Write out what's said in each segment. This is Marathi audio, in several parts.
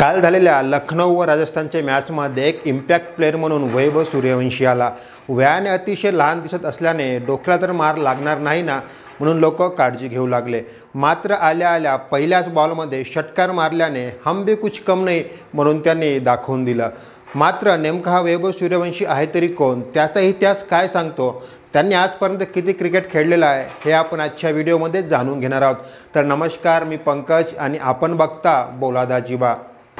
काल झालेल्या लखनौ व राजस्थानच्या मॅचमध्ये एक इम्पॅक्ट प्लेयर म्हणून वैभव सूर्यवंशी आला। वयाने अतिशय लहान दिसत असल्याने डोक्याला तर मार लागणार नाही ना म्हणून लोक काळजी घेऊ लागले। मात्र आल्या पहिल्याच बॉलमध्ये षटकार मारल्याने हम भी कुछ कम नाही म्हणून त्यांनी दाखवून दिलं। मात्र नेमका हा वैभव सूर्यवंशी आहे तरी कोण, त्याचा इतिहास काय सांगतो, त्यांनी आजपर्यंत किती क्रिकेट खेळलेला आहे हे आपण आजच्या व्हिडिओमध्ये जाणून घेणार आहोत। तर नमस्कार, मी पंकज आणि आपण बघता बोला दाजीबा।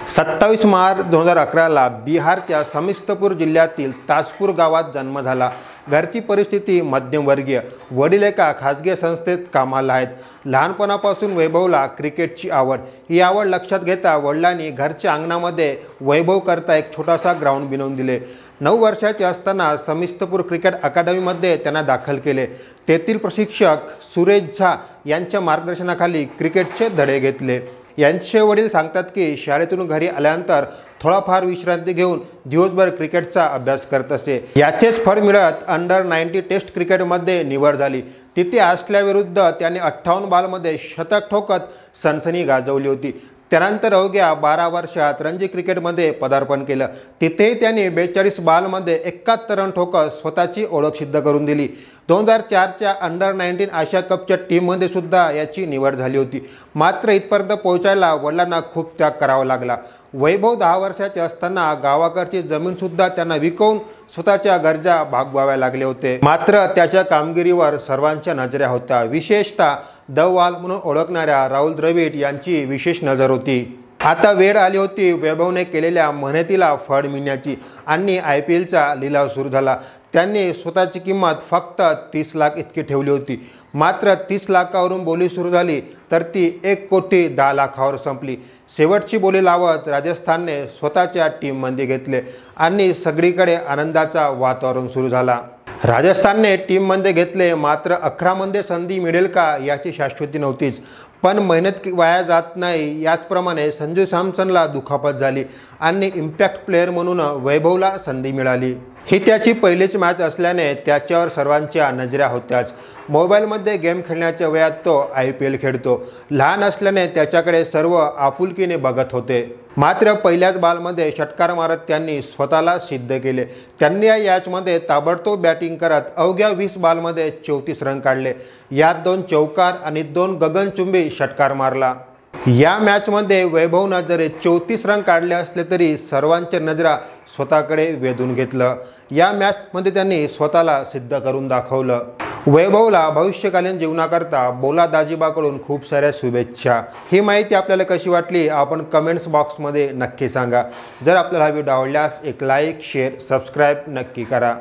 27 मार्च 2011ला बिहारच्या समिस्तपूर जिल्ह्यातील ताजपूर गावात जन्म झाला। घरची परिस्थिती मध्यमवर्गीय, वडील एका खाजगी संस्थेत कामाला आहेत। लहानपणापासून वैभवला क्रिकेटची आवड, ही आवड लक्षात घेता वडिलांनी घरच्या अंगणामध्ये वैभव करता एक छोटासा ग्राउंड बनवून दिले। 9 वर्षाचे असताना समिस्तपूर क्रिकेट अकादमीमध्ये त्यांना दाखल केले। तेथील प्रशिक्षक सुरेश झा यांच्या मार्गदर्शनाखाली क्रिकेटचे धडे घेतले। यांचे वडील सांगतात की शाळेतून घरी आल्यानंतर थोडाफार विश्रांती घेऊन दिवसभर क्रिकेटचा अभ्यास करत असे। याचेच फळ मिळत अंडर 90 टेस्ट क्रिकेटमध्ये निवड झाली। तिथे ऑस्ट्रेलियाविरुद्ध त्याने 58 बॉलमध्ये शतक ठोकत सनसनी गाजवली होती। त्यानंतर अवघ्या 12 वर्षात रणजी क्रिकेटमध्ये पदार्पण केलं। तिथेही त्यांनी 42 बॉलमध्ये 71 रन ठोकत स्वतःची ओळख सिद्ध करून दिली। 2004च्या अंडर 19 आशिया कपच्या टीममध्ये सुद्धा याची निवड झाली होती। मात्र इथपर्यंत पोहोचायला वडिलांना खूप त्याग करावा लागला। वैभव 10 वर्षाचे असताना गावाकडची जमीनसुद्धा त्यांना विकून स्वतःच्या गरजा भागवाव्या लागले होते। मात्र त्याच्या कामगिरीवर सर्वांच्या नजरा होत्या। विशेषतः द वॉल म्हणून ओळखणाऱ्या राहुल द्रविड यांची विशेष नजर होती। आता वेळ आली होती वैभवने केलेल्या मेहनतीला फळ मिळण्याची आणि IPLचा लिलाव सुरू झाला। त्यांनी स्वतःची किंमत फक्त 30 लाख इतकी ठेवली होती। मात्र 30 लाखावरून बोली सुरू झाली तर ती 1,10,00,000वर संपली। शेवटची बोली लावत राजस्थानने स्वतःच्या टीममध्ये घेतले आणि सगळीकडे आनंदाचा वातावरण सुरू झाला। राजस्थानने टीममध्ये घेतले, मात्र 11 मध्ये संधी मिळेल का याची शाश्वती नव्हतीच। पण मेहनत वाया जात नाही, याचप्रमाणे संजू सॅमसनला दुखापत झाली आणि इम्पॅक्ट प्लेयर म्हणून वैभवला संधी मिळाली। ही त्याची पहिलीच मॅच असल्याने त्याच्यावर सर्वांच्या नजरा होत्याच। मोबाईलमध्ये गेम खेळण्याच्या वयात तो IPL खेळतो। लहान असल्याने त्याच्याकडे सर्व आपुलकीने बघत होते। मात्र पहिल्याच बॉलमध्ये षटकार मारत त्यांनी स्वतःला सिद्ध केले। त्यांनी या मॅचमध्ये ताबडतोब बॅटिंग करत अवघ्या 20 बॉलमध्ये 34 रन काढले। यात 2 चौकार आणि 2 गगनचुंबी षटकार मारला। या मॅचमध्ये वैभवनं जरी 34 रन काढले असले तरी सर्वांच्या नजरा स्वतःकडे वेधून घेतलं। या मॅचमध्ये त्यांनी स्वतःला सिद्ध करून दाखवलं। वैभवला भविष्यकालीन जीवनाकरता बोला दाजीबाकडून खूप साऱ्या शुभेच्छा। ही माहिती आपल्याला कशी वाटली आपण कमेंट्स बॉक्समध्ये नक्की सांगा। जर आपल्याला हा व्हिडिओ आवडल्यास एक लाईक, शेअर, सबस्क्राईब नक्की करा।